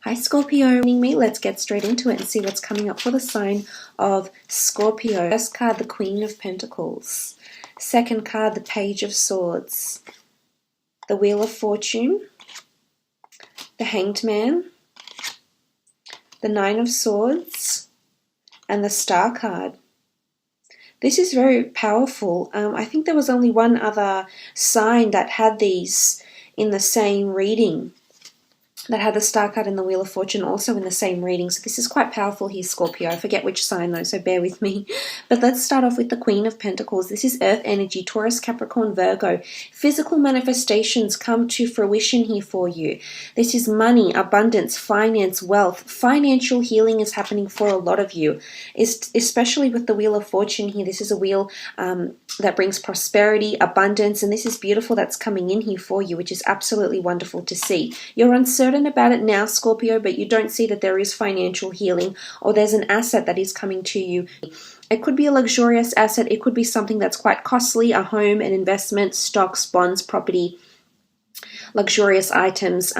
Hi Scorpio, me. Let's get straight into it and see what's coming up for the sign of Scorpio. First card, the Queen of Pentacles. Second card, the Page of Swords. The Wheel of Fortune. The Hanged Man. The Nine of Swords. And the Star card. This is very powerful. I think there was only one other sign that had these in the same reading, that had the Star card and the Wheel of Fortune also in the same reading. So this is quite powerful here, Scorpio. I forget which sign though, so bear with me. But let's start off with the Queen of Pentacles. This is Earth energy, Taurus, Capricorn, Virgo. Physical manifestations come to fruition here for you. This is money, abundance, finance, wealth. Financial healing is happening for a lot of you, especially with the Wheel of Fortune here. This is a wheel that brings prosperity, abundance, and this is beautiful that's coming in here for you, which is absolutely wonderful to see. You're uncertain about it now, Scorpio, but you don't see that there is financial healing or there's an asset that is coming to you. It could be a luxurious asset. It could be something that's quite costly, a home, an investment, stocks, bonds, property, luxurious items,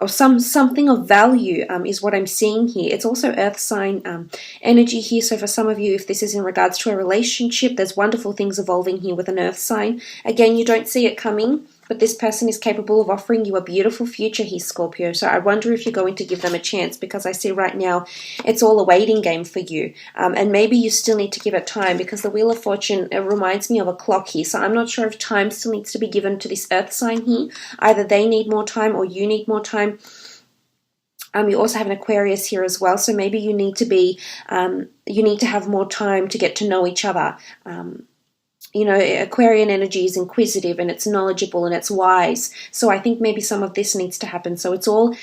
or something of value is what I'm seeing here. It's also earth sign energy here. So for some of you, if this is in regards to a relationship, there's wonderful things evolving here with an earth sign. Again, you don't see it coming, but this person is capable of offering you a beautiful future here, Scorpio. So I wonder if you're going to give them a chance, because I see right now it's all a waiting game for you. And maybe you still need to give it time, because the Wheel of Fortune, it reminds me of a clock here. So I'm not sure if time still needs to be given to this earth sign here. Either they need more time or you need more time. You also have an Aquarius here as well. So maybe you need to be, you need to have more time to get to know each other. You know, Aquarian energy is inquisitive and it's knowledgeable and it's wise. So I think maybe some of this needs to happen. So it's all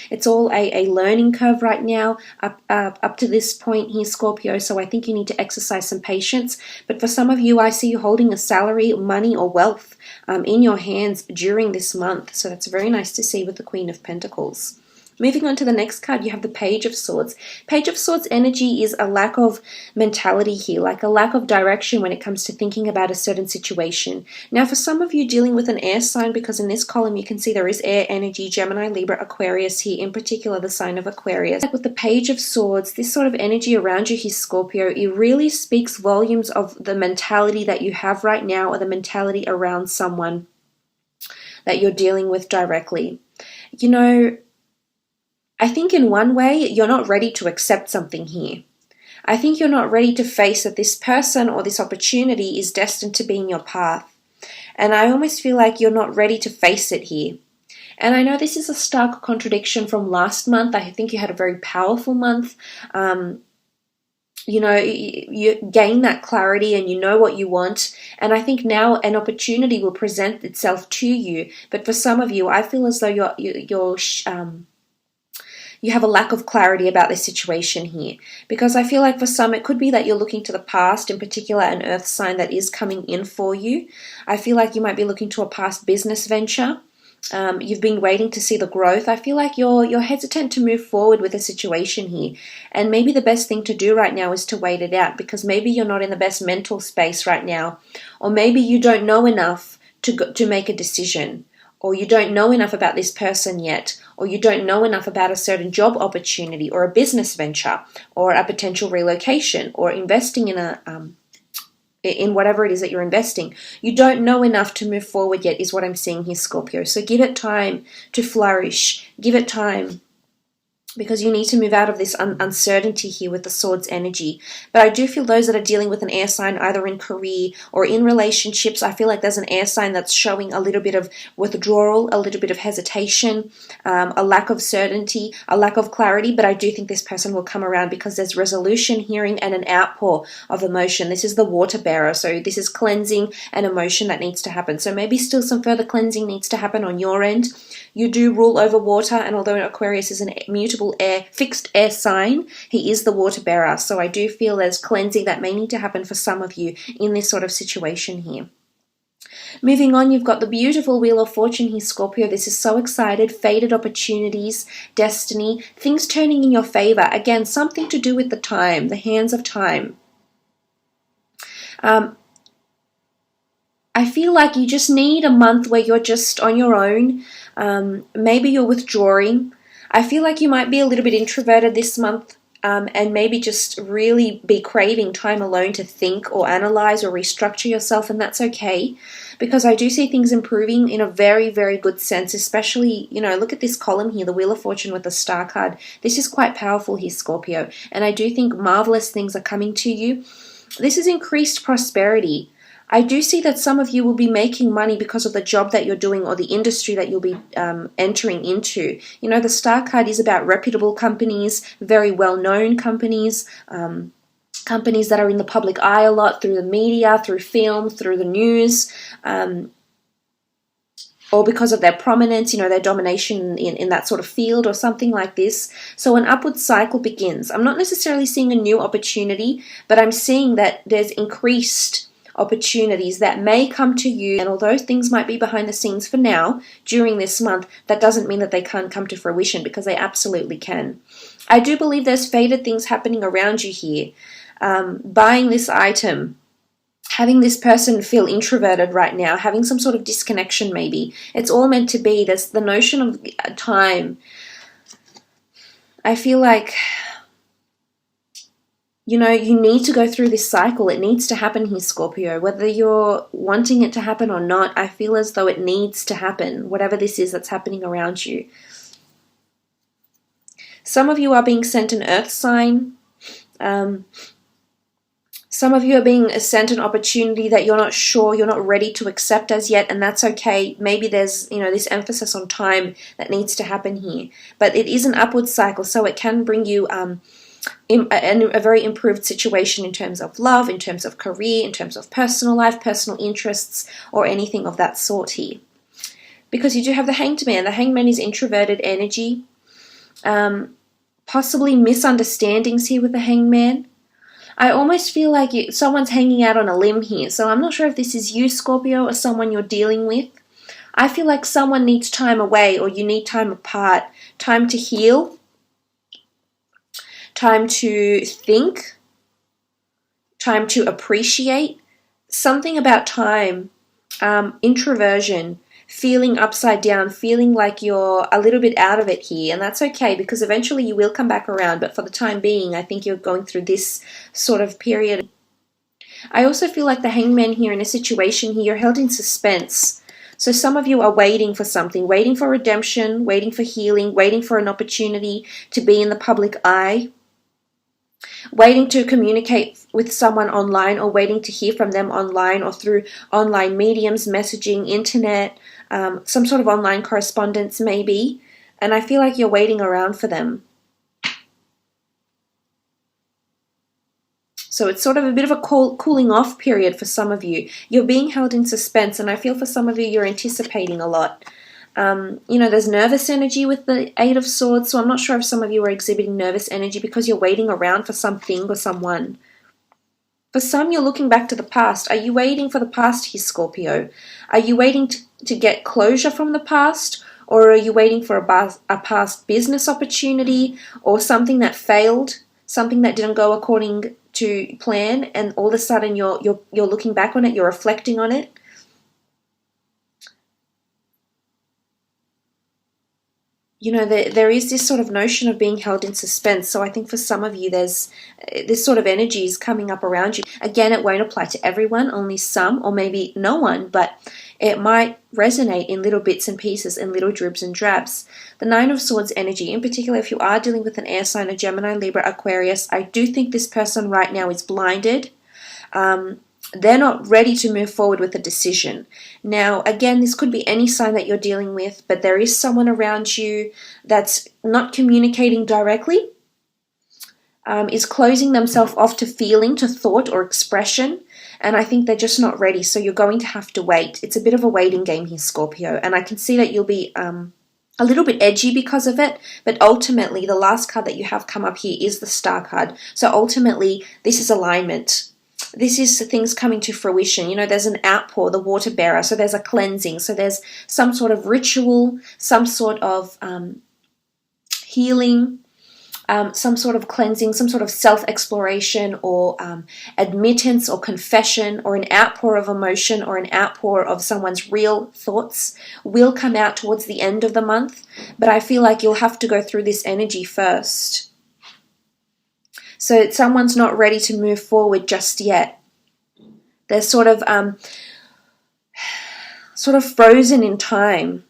a learning curve right now up to this point here, Scorpio. So I think you need to exercise some patience. But for some of you, I see you holding a salary, money or wealth in your hands during this month. So that's very nice to see with the Queen of Pentacles. Moving on to the next card, you have the Page of Swords. Page of Swords energy is a lack of mentality here, like a lack of direction when it comes to thinking about a certain situation. Now, for some of you dealing with an air sign, because in this column you can see there is air energy, Gemini, Libra, Aquarius here, in particular the sign of Aquarius. Like with the Page of Swords, this sort of energy around you here, Scorpio, it really speaks volumes of the mentality that you have right now, or the mentality around someone that you're dealing with directly. You know, I think in one way, you're not ready to accept something here. I think you're not ready to face that this person or this opportunity is destined to be in your path. And I almost feel like you're not ready to face it here. And I know this is a stark contradiction from last month. I think you had a very powerful month. You know, you gain that clarity and you know what you want. And I think now an opportunity will present itself to you. But for some of you, I feel as though you have a lack of clarity about this situation here. Because I feel like for some, it could be that you're looking to the past, in particular an earth sign that is coming in for you. I feel like you might be looking to a past business venture. You've been waiting to see the growth. I feel like you're hesitant to move forward with a situation here. And maybe the best thing to do right now is to wait it out, because maybe you're not in the best mental space right now. Or maybe you don't know enough to make a decision. Or you don't know enough about this person yet, or you don't know enough about a certain job opportunity or a business venture or a potential relocation or investing in whatever it is that you're investing. You don't know enough to move forward yet is what I'm seeing here, Scorpio. So give it time to flourish. Give it time, because you need to move out of this uncertainty here with the Swords energy. But I do feel those that are dealing with an air sign, either in career or in relationships, I feel like there's an air sign that's showing a little bit of withdrawal, a little bit of hesitation, a lack of certainty, a lack of clarity. But I do think this person will come around, because there's resolution, hearing, and an outpour of emotion. This is the water bearer. So this is cleansing and emotion that needs to happen. So maybe still some further cleansing needs to happen on your end. You do rule over water, and although Aquarius is an mutable air, fixed air sign, he is the water bearer. So I do feel there's cleansing that may need to happen for some of you in this sort of situation here. Moving on, you've got the beautiful Wheel of Fortune here, Scorpio. This is so excited, faded opportunities, destiny, things turning in your favor. Again, something to do with the time, the hands of time. I feel like you just need a month where you're just on your own. Maybe you're withdrawing. I feel like you might be a little bit introverted this month, and maybe just really be craving time alone to think or analyze or restructure yourself, and that's okay, because I do see things improving in a very, very good sense, especially, you know, look at this column here, the Wheel of Fortune with the Star card. This is quite powerful here, Scorpio, and I do think marvelous things are coming to you. This is increased prosperity. I do see that some of you will be making money because of the job that you're doing or the industry that you'll be entering into. You know, the Star card is about reputable companies, very well-known companies, companies that are in the public eye a lot through the media, through film, through the news, or because of their prominence, you know, their domination in that sort of field or something like this. So an upward cycle begins. I'm not necessarily seeing a new opportunity, but I'm seeing that there's increased opportunities that may come to you, and although things might be behind the scenes for now during this month, that doesn't mean that they can't come to fruition, because they absolutely can. I do believe there's fated things happening around you here. Buying this item, having this person feel introverted right now, having some sort of disconnection maybe. It's all meant to be. There's the notion of time. I feel like, you know, you need to go through this cycle. It needs to happen here, Scorpio. Whether you're wanting it to happen or not, I feel as though it needs to happen, whatever this is that's happening around you. Some of you are being sent an earth sign. Some of you are being sent an opportunity that you're not sure, you're not ready to accept as yet, and that's okay. Maybe there's, you know, this emphasis on time that needs to happen here. But it is an upward cycle, so it can bring you in a very improved situation in terms of love, in terms of career, in terms of personal life, personal interests, or anything of that sort here. Because you do have the Hanged Man. The Hanged Man is introverted energy. Possibly misunderstandings here with the Hanged Man. I almost feel like someone's hanging out on a limb here. So I'm not sure if this is you, Scorpio, or someone you're dealing with. I feel like someone needs time away, or you need time apart. Time to heal. Time to think, time to appreciate. Something about time, introversion, feeling upside down, feeling like you're a little bit out of it here, and that's okay, because eventually you will come back around, but for the time being, I think you're going through this sort of period. I also feel like the Hanged Man here in a situation here, you're held in suspense. So some of you are waiting for something, waiting for redemption, waiting for healing, waiting for an opportunity to be in the public eye, waiting to communicate with someone online, or waiting to hear from them online or through online mediums, messaging, internet, some sort of online correspondence maybe. And I feel like you're waiting around for them. So it's sort of a bit of a cooling off period for some of you. You're being held in suspense, and I feel for some of you, you're anticipating a lot. You know, there's nervous energy with the Eight of Swords, so I'm not sure if some of you are exhibiting nervous energy because you're waiting around for something or someone. For some, you're looking back to the past. Are you waiting for the past here, Scorpio? Are you waiting to get closure from the past? Or are you waiting for a past business opportunity, or something that failed, something that didn't go according to plan, and all of a sudden you're looking back on it, you're reflecting on it? You know, there is this sort of notion of being held in suspense. So I think for some of you, there's this sort of energy is coming up around you. Again, it won't apply to everyone, only some, or maybe no one, but it might resonate in little bits and pieces, in little dribs and drabs. The Nine of Swords energy, in particular, if you are dealing with an air sign, a Gemini, Libra, Aquarius, I do think this person right now is blinded. They're not ready to move forward with a decision. Now, again, this could be any sign that you're dealing with, but there is someone around you that's not communicating directly, is closing themselves off to feeling, to thought or expression, and I think they're just not ready, so you're going to have to wait. It's a bit of a waiting game here, Scorpio, and I can see that you'll be a little bit edgy because of it, but ultimately, the last card that you have come up here is the Star card, so ultimately, this is alignment. This is things coming to fruition. You know, there's an outpour, the water bearer, so there's a cleansing, so there's some sort of ritual, some sort of healing, some sort of cleansing, some sort of self-exploration, or admittance or confession, or an outpour of emotion, or an outpour of someone's real thoughts will come out towards the end of the month. But I feel like you'll have to go through this energy first. So someone's not ready to move forward just yet. They're sort of frozen in time.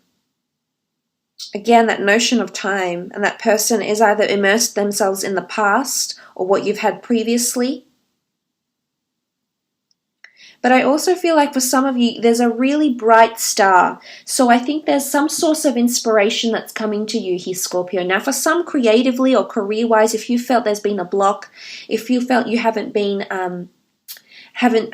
Again, that notion of time, and that person is either immersed themselves in the past or what you've had previously. But I also feel like for some of you, there's a really bright star. So I think there's some source of inspiration that's coming to you here, Scorpio. Now, for some, creatively or career-wise, if you felt there's been a block, if you felt you haven't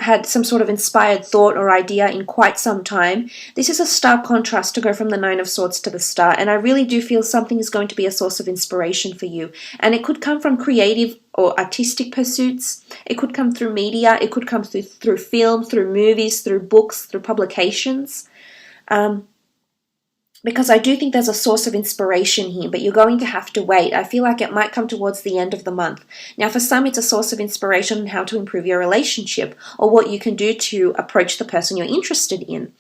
had some sort of inspired thought or idea in quite some time, this is a stark contrast to go from the Nine of Swords to the Star. And I really do feel something is going to be a source of inspiration for you. And it could come from creative or artistic pursuits. It could come through media. It could come through film, through movies, through books, through publications. Because I do think there's a source of inspiration here, but you're going to have to wait. I feel like it might come towards the end of the month. Now, for some, it's a source of inspiration on how to improve your relationship or what you can do to approach the person you're interested in.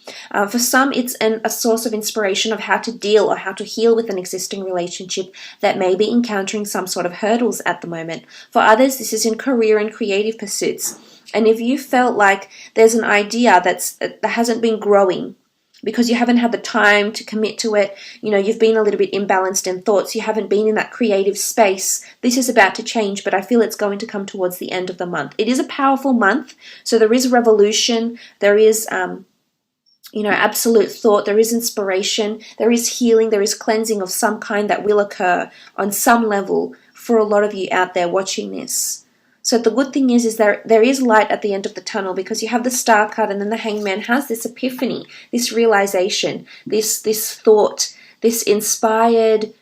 For some, it's a source of inspiration of how to deal or how to heal with an existing relationship that may be encountering some sort of hurdles at the moment. For others, this is in career and creative pursuits. And if you felt like there's an idea that hasn't been growing, because you haven't had the time to commit to it, you've been a little bit imbalanced in thoughts, you haven't been in that creative space, this is about to change, but I feel it's going to come towards the end of the month. It is a powerful month, so there is revolution, there is, absolute thought, there is inspiration, there is healing, there is cleansing of some kind that will occur on some level for a lot of you out there watching this. So the good thing is there is light at the end of the tunnel, because you have the Star card, and then the Hangman has this epiphany, this realization, this thought, this inspired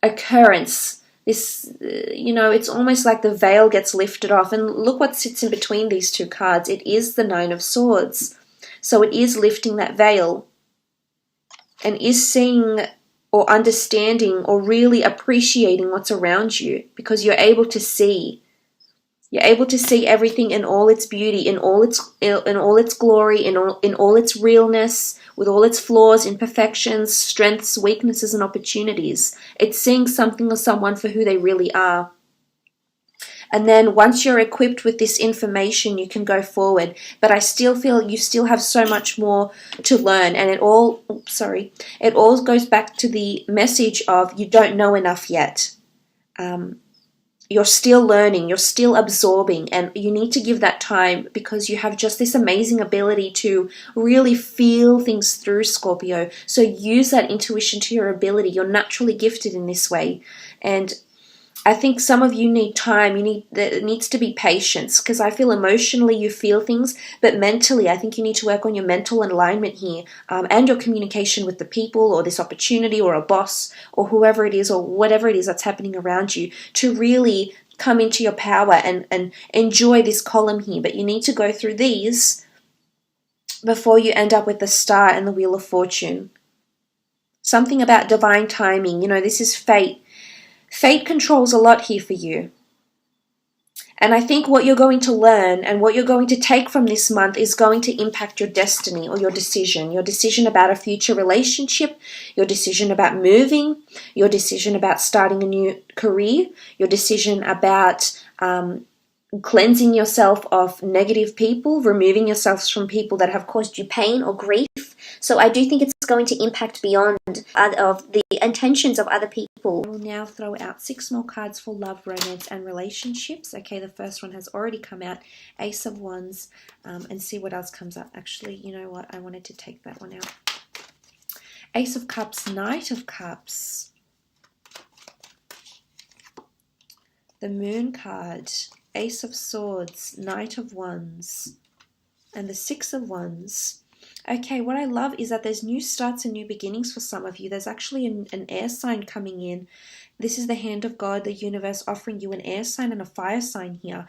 occurrence. This, it's almost like the veil gets lifted off. And look what sits in between these two cards. It is the Nine of Swords. So it is lifting that veil and is seeing or understanding or really appreciating what's around you, because you're able to see. You're able to see everything in all its beauty, in all its glory, in all its realness, with all its flaws, imperfections, strengths, weaknesses, and opportunities. It's seeing something or someone for who they really are. And then once you're equipped with this information, you can go forward. But I still feel you still have so much more to learn. And it all goes back to the message of you don't know enough yet. You're still learning, you're still absorbing, and you need to give that time, because you have just this amazing ability to really feel things through, Scorpio. So use that intuition to your ability. You're naturally gifted in this way. And I think some of you need time. There needs to be patience, because I feel emotionally you feel things, but mentally I think you need to work on your mental alignment here, and your communication with the people or this opportunity or a boss or whoever it is or whatever it is that's happening around you, to really come into your power and enjoy this column here. But you need to go through these before you end up with the Star and the Wheel of Fortune. Something about divine timing. This is fate. Fate controls a lot here for you. And I think what you're going to learn and what you're going to take from this month is going to impact your destiny or your decision about a future relationship, your decision about moving, your decision about starting a new career, your decision about cleansing yourself of negative people, removing yourselves from people that have caused you pain or grief. So I do think it's going to impact beyond of the intentions of other people. I will now throw out 6 more cards for love, romance, and relationships. Okay, the first one has already come out, Ace of Wands, and see what else comes up. Actually, you know what? I wanted to take that one out. Ace of Cups, Knight of Cups, the Moon card, Ace of Swords, Knight of Wands, and the 6 of Wands. Okay, what I love is that there's new starts and new beginnings for some of you. There's actually an air sign coming in. This is the hand of God, the universe, offering you an air sign and a fire sign here.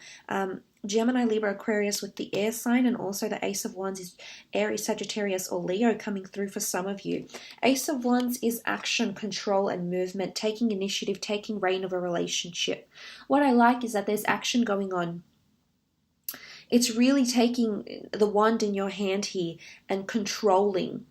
Gemini, Libra, Aquarius with the air sign, and also the Ace of Wands is Aries, Sagittarius, or Leo coming through for some of you. Ace of Wands is action, control, and movement, taking initiative, taking reign of a relationship. What I like is that there's action going on. It's really taking the wand in your hand here and controlling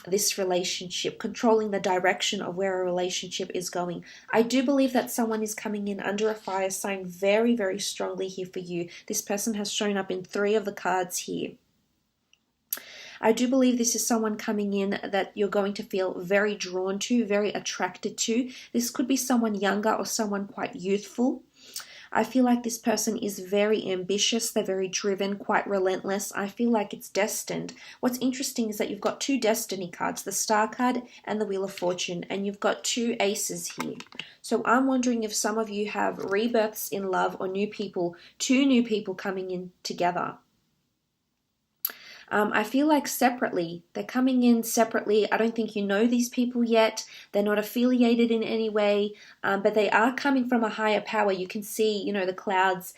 this relationship, controlling the direction of where a relationship is going. I do believe that someone is coming in under a fire sign very, very strongly here for you. This person has shown up in 3 of the cards here. I do believe this is someone coming in that you're going to feel very drawn to, very attracted to. This could be someone younger or someone quite youthful. I feel like this person is very ambitious, they're very driven, quite relentless. I feel like it's destined. What's interesting is that you've got 2 destiny cards, the Star card and the Wheel of Fortune, and you've got 2 aces here. So I'm wondering if some of you have rebirths in love or new people, 2 new people coming in together. I feel like separately, they're coming in separately. I don't think you know these people yet. They're not affiliated in any way, but they are coming from a higher power. You can see, you know, the clouds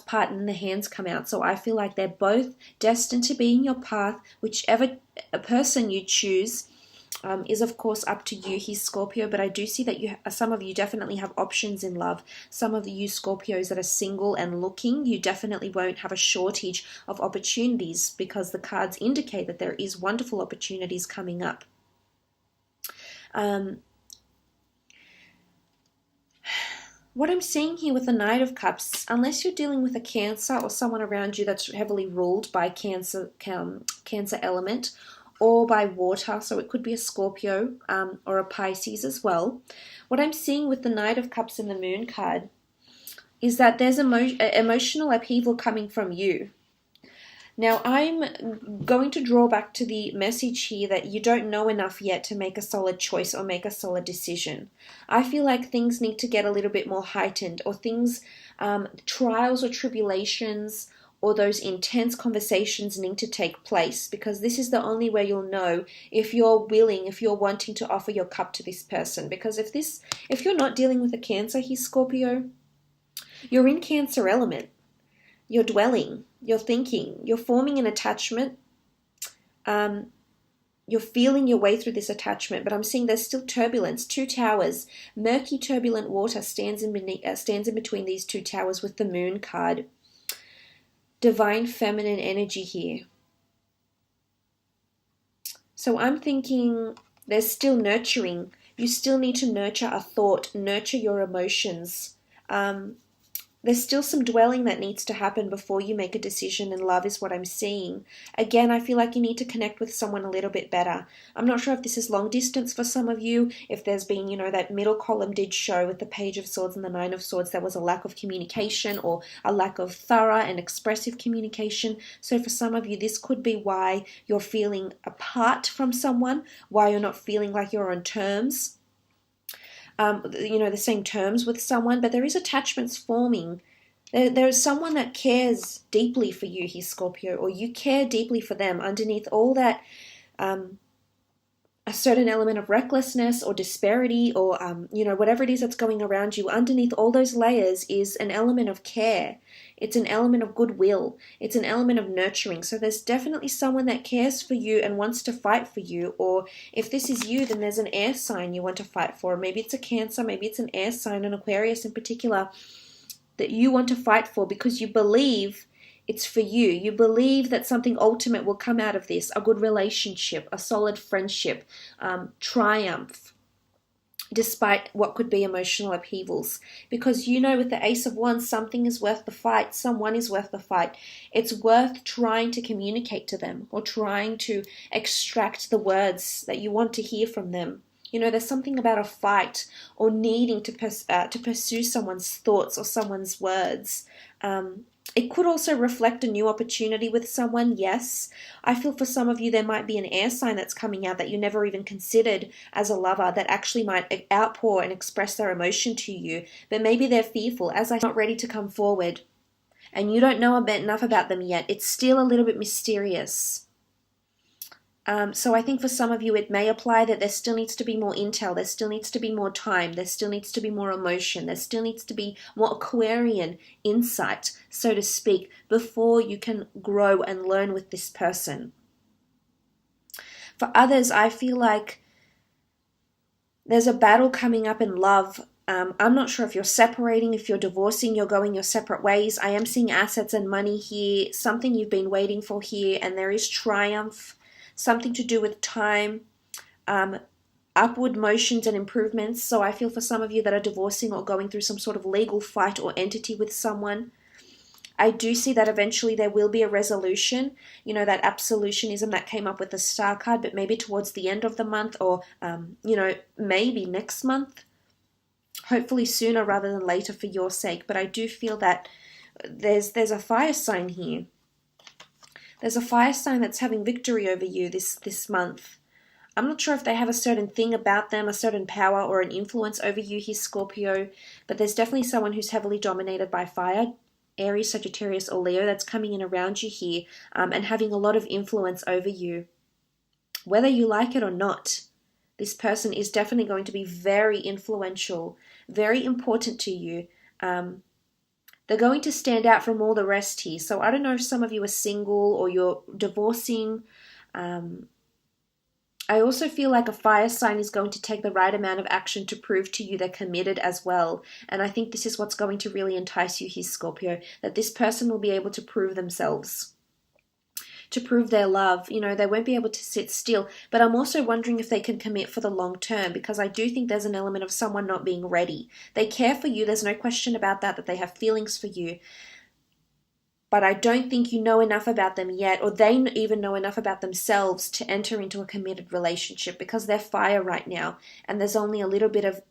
part and the hands come out. So I feel like they're both destined to be in your path. Whichever person you choose is of course up to you. He's Scorpio, but I do see that some of you definitely have options in love. Some of you Scorpios that are single and looking, you definitely won't have a shortage of opportunities because the cards indicate that there is wonderful opportunities coming up. What I'm seeing here with the Knight of Cups, unless you're dealing with a Cancer or someone around you that's heavily ruled by Cancer element, or by water, so it could be a Scorpio or a Pisces as well. What I'm seeing with the Knight of Cups and the Moon card is that there's emotional upheaval coming from you. Now, I'm going to draw back to the message here that you don't know enough yet to make a solid choice or make a solid decision. I feel like things need to get a little bit more heightened, or things, trials or tribulations, or those intense conversations need to take place, because this is the only way you'll know if you're willing, if you're wanting to offer your cup to this person. Because if you're not dealing with a Cancer here, Scorpio, you're in Cancer element. You're dwelling, you're thinking, you're forming an attachment, you're feeling your way through this attachment, but I'm seeing there's still turbulence. 2 towers, murky turbulent water stands in between these 2 towers with the Moon card. Divine feminine energy here. So I'm thinking there's still nurturing. You still need to nurture a thought, nurture your emotions. There's still some dwelling that needs to happen before you make a decision, and love is what I'm seeing. Again, I feel like you need to connect with someone a little bit better. I'm not sure if this is long distance for some of you, if there's been, you know, that middle column did show with the Page of Swords and the Nine of Swords, there was a lack of communication or a lack of thorough and expressive communication. So for some of you, this could be why you're feeling apart from someone, why you're not feeling like you're on terms. The same terms with someone, but there is attachments forming. There is someone that cares deeply for you here, Scorpio, or you care deeply for them. Underneath all that, a certain element of recklessness or disparity or, whatever it is that's going around you, underneath all those layers is an element of care. It's an element of goodwill. It's an element of nurturing. So there's definitely someone that cares for you and wants to fight for you. Or if this is you, then there's an air sign you want to fight for. Maybe it's a Cancer, maybe it's an air sign, an Aquarius in particular, that you want to fight for because you believe it's for you. You believe that something ultimate will come out of this, a good relationship, a solid friendship, triumph, despite what could be emotional upheavals. Because you know with the Ace of Wands, something is worth the fight, someone is worth the fight. It's worth trying to communicate to them or trying to extract the words that you want to hear from them. You know, there's something about a fight or needing to pursue someone's thoughts or someone's words. It could also reflect a new opportunity with someone, yes. I feel for some of you there might be an air sign that's coming out that you never even considered as a lover that actually might outpour and express their emotion to you. But maybe they're fearful, as I'm not ready to come forward. And you don't know enough about them yet. It's still a little bit mysterious. So I think for some of you it may apply that there still needs to be more intel, there still needs to be more time, there still needs to be more emotion, there still needs to be more Aquarian insight, so to speak, before you can grow and learn with this person. For others, I feel like there's a battle coming up in love. I'm not sure if you're separating, if you're divorcing, you're going your separate ways. I am seeing assets and money here, something you've been waiting for here, and there is triumph, something to do with time, upward motions and improvements. So I feel for some of you that are divorcing or going through some sort of legal fight or entity with someone, I do see that eventually there will be a resolution, you know, that absolutionism that came up with the Star card, but maybe towards the end of the month or, you know, maybe next month, hopefully sooner rather than later for your sake. But I do feel that there's a fire sign here. There's a fire sign that's having victory over you this month. I'm not sure if they have a certain thing about them, a certain power or an influence over you here, Scorpio, but there's definitely someone who's heavily dominated by fire, Aries, Sagittarius, or Leo, that's coming in around you here and having a lot of influence over you. Whether you like it or not, this person is definitely going to be very influential, very important to you. They're going to stand out from all the rest here. So I don't know if some of you are single or you're divorcing. I also feel like a fire sign is going to take the right amount of action to prove to you they're committed as well. And I think this is what's going to really entice you here, Scorpio, that this person will be able to prove themselves, to prove their love. You know, they won't be able to sit still. But I'm also wondering if they can commit for the long term, because I do think there's an element of someone not being ready. They care for you. There's no question about that they have feelings for you. But I don't think you know enough about them yet, or they even know enough about themselves to enter into a committed relationship, because they're fire right now. And there's only a little bit of,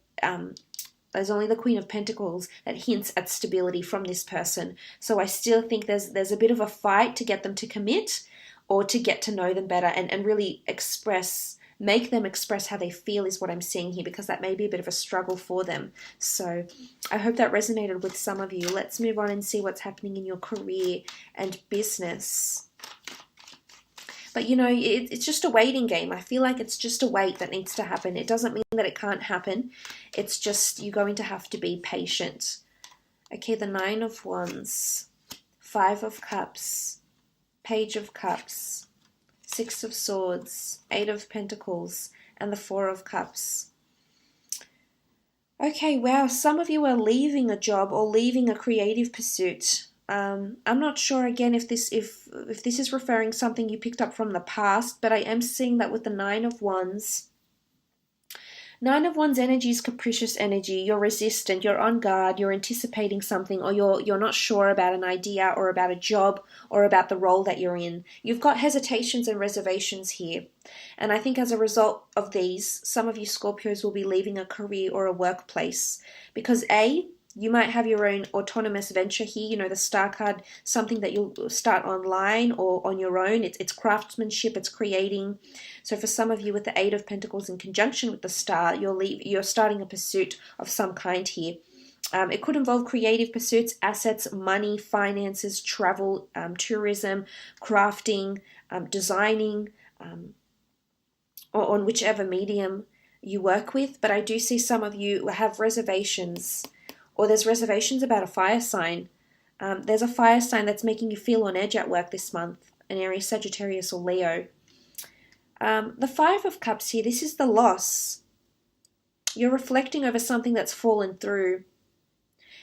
there's only the Queen of Pentacles that hints at stability from this person. So I still think there's a bit of a fight to get them to commit or to get to know them better and really make them express how they feel is what I'm seeing here, because that may be a bit of a struggle for them. So I hope that resonated with some of you. Let's move on and see what's happening in your career and business. But you know, it's just a waiting game. I feel like it's just a wait that needs to happen. It doesn't mean that it can't happen. It's just you're going to have to be patient. Okay, the 9 of Wands, 5 of Cups, Page of Cups, 6 of Swords, 8 of Pentacles, and the 4 of Cups. Okay, wow, some of you are leaving a job or leaving a creative pursuit. I'm not sure again if this is referring something you picked up from the past, but I am seeing that with the 9 of Wands. 9 of Wands energy is capricious energy. You're resistant, you're on guard, you're anticipating something, or you're not sure about an idea or about a job or about the role that you're in. You've got hesitations and reservations here. And I think as a result of these, some of you Scorpios will be leaving a career or a workplace. Because you might have your own autonomous venture here, you know, the Star card, something that you'll start online or on your own. It's craftsmanship, it's creating. So for some of you with the 8 of Pentacles in conjunction with the Star, you're starting a pursuit of some kind here. It could involve creative pursuits, assets, money, finances, travel, tourism, crafting, designing, or on whichever medium you work with. But I do see some of you have reservations, or there's reservations about a fire sign. There's a fire sign that's making you feel on edge at work this month, an Aries, Sagittarius, or Leo. The 5 of Cups here, this is the loss. You're reflecting over something that's fallen through.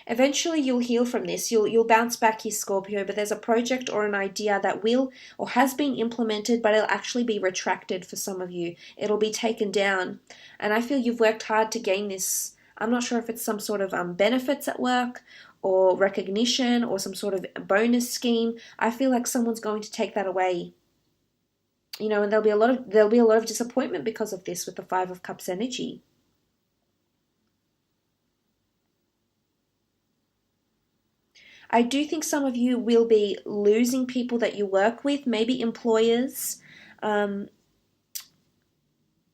Eventually you'll heal from this. You'll bounce back here, Scorpio, but there's a project or an idea that will or has been implemented, but it'll actually be retracted for some of you. It'll be taken down. And I feel you've worked hard to gain this. I'm not sure if it's some sort of benefits at work or recognition or some sort of bonus scheme. I feel like someone's going to take that away. You know, and there'll be a lot of disappointment because of this with the 5 of Cups energy. I do think some of you will be losing people that you work with, maybe employers,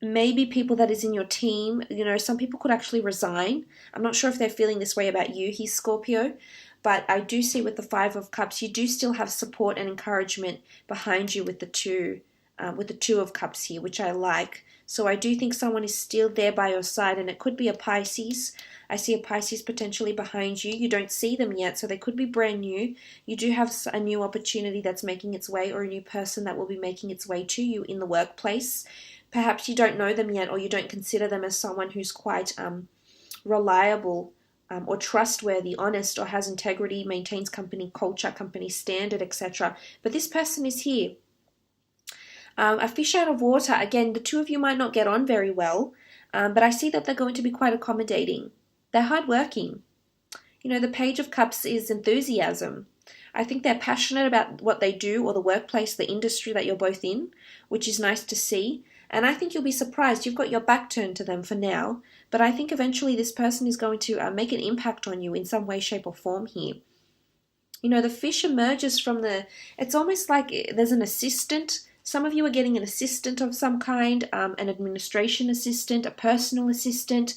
maybe people that is in your team. You know, some people could actually resign. I'm not sure if they're feeling this way about you here, Scorpio, but I do see with the 5 of Cups, you do still have support and encouragement behind you with the 2 with the Two of Cups here, which I like. So I do think someone is still there by your side, and it could be a Pisces. I see a Pisces potentially behind you. You don't see them yet, so they could be brand new. You do have a new opportunity that's making its way, or a new person that will be making its way to you in the workplace. Perhaps you don't know them yet, or you don't consider them as someone who's quite reliable or trustworthy, honest, or has integrity, maintains company culture, company standard, etc. But this person is here. A fish out of water. Again, the two of you might not get on very well, but I see that they're going to be quite accommodating. They're hardworking. You know, the Page of Cups is enthusiasm. I think they're passionate about what they do, or the workplace, the industry that you're both in, which is nice to see. And I think you'll be surprised. You've got your back turned to them for now, but I think eventually this person is going to make an impact on you in some way, shape, or form here. You know, the fish emerges from it's almost like there's an assistant. Some of you are getting an assistant of some kind, an administration assistant, a personal assistant,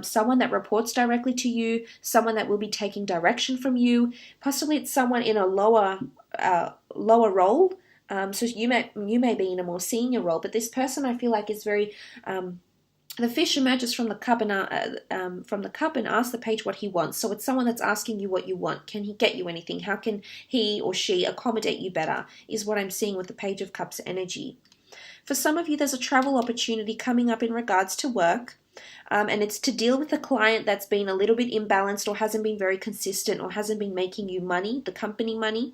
someone that reports directly to you, someone that will be taking direction from you. Possibly it's someone in a lower role. So you may be in a more senior role, but this person I feel like is very. The fish emerges from the cup and asks the page what he wants. So it's someone that's asking you what you want. Can he get you anything? How can he or she accommodate you better? Is what I'm seeing with the Page of Cups energy. For some of you, there's a travel opportunity coming up in regards to work. And it's to deal with a client that's been a little bit imbalanced, or hasn't been very consistent, or hasn't been making you money, the company money.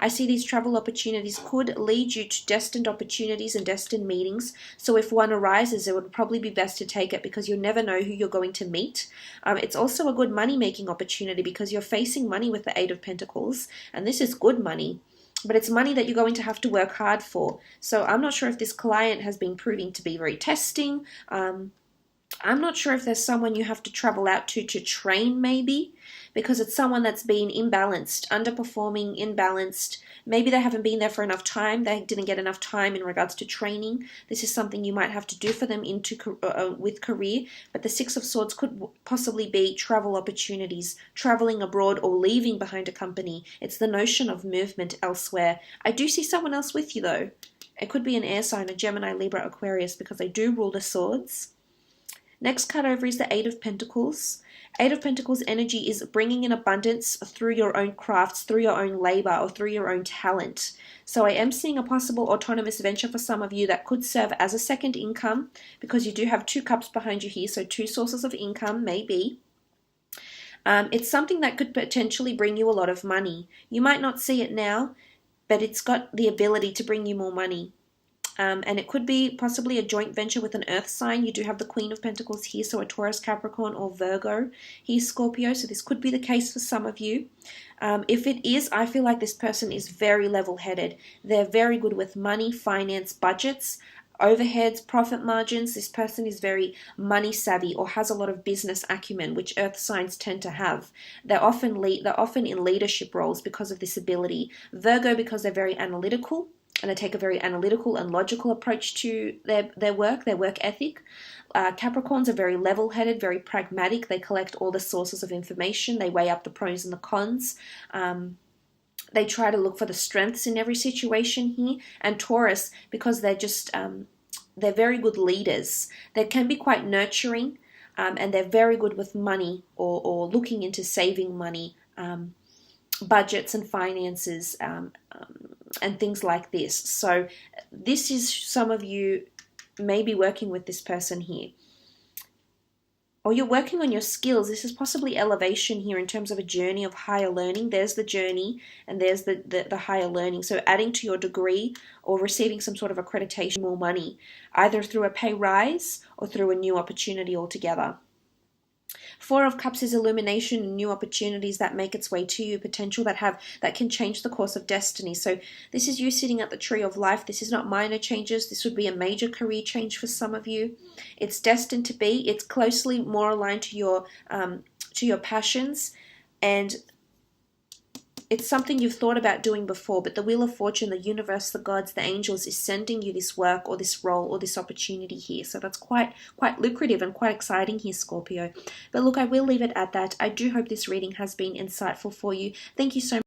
I see these travel opportunities could lead you to destined opportunities and destined meetings. So if one arises, it would probably be best to take it, because you'll never know who you're going to meet. It's also a good money-making opportunity, because you're facing money with the Eight of Pentacles, and this is good money. But it's money that you're going to have to work hard for. So I'm not sure if this client has been proving to be very testing. I'm not sure if there's someone you have to travel out to train, maybe, because it's someone that's been imbalanced, underperforming, imbalanced. Maybe they haven't been there for enough time. They didn't get enough time in regards to training. This is something you might have to do for them with career. But the Six of Swords could possibly be travel opportunities, traveling abroad or leaving behind a company. It's the notion of movement elsewhere. I do see someone else with you, though. It could be an air sign, a Gemini, Libra, Aquarius, because they do rule the swords. Next card over is the Eight of Pentacles. Eight of Pentacles energy is bringing in abundance through your own crafts, through your own labor, or through your own talent. So I am seeing a possible autonomous venture for some of you that could serve as a second income, because you do have two cups behind you here, so two sources of income, maybe. It's something that could potentially bring you a lot of money. You might not see it now, but it's got the ability to bring you more money. And it could be possibly a joint venture with an earth sign. You do have the Queen of Pentacles here, so a Taurus, Capricorn, or Virgo. He's Scorpio, so this could be the case for some of you. If it is, I feel like this person is very level-headed. They're very good with money, finance, budgets, overheads, profit margins. This person is very money savvy, or has a lot of business acumen, which earth signs tend to have. They're often in leadership roles because of this ability. Virgo, because they're very analytical, and they take a very analytical and logical approach to their work ethic. Capricorns are very level-headed, very pragmatic. They collect all the sources of information. They weigh up the pros and the cons. They try to look for the strengths in every situation here. And Taurus, because they're just, they're very good leaders. They can be quite nurturing, and they're very good with money, or looking into saving money, budgets and finances, and things like this. So this is some of you may be working with this person here. Or you're working on your skills. This is possibly elevation here in terms of a journey of higher learning. There's the journey, and there's the higher learning. So adding to your degree, or receiving some sort of accreditation, more money, either through a pay rise or through a new opportunity altogether. Four of Cups is illumination and new opportunities that make its way to you, potential that can change the course of destiny. So this is you sitting at the tree of life. This is not minor changes. This would be a major career change for some of you. It's destined to be. It's closely more aligned to your passions, and it's something you've thought about doing before, but the Wheel of Fortune, the universe, the gods, the angels is sending you this work, or this role, or this opportunity here. So that's quite lucrative and quite exciting here, Scorpio. But look, I will leave it at that. I do hope this reading has been insightful for you. Thank you so much.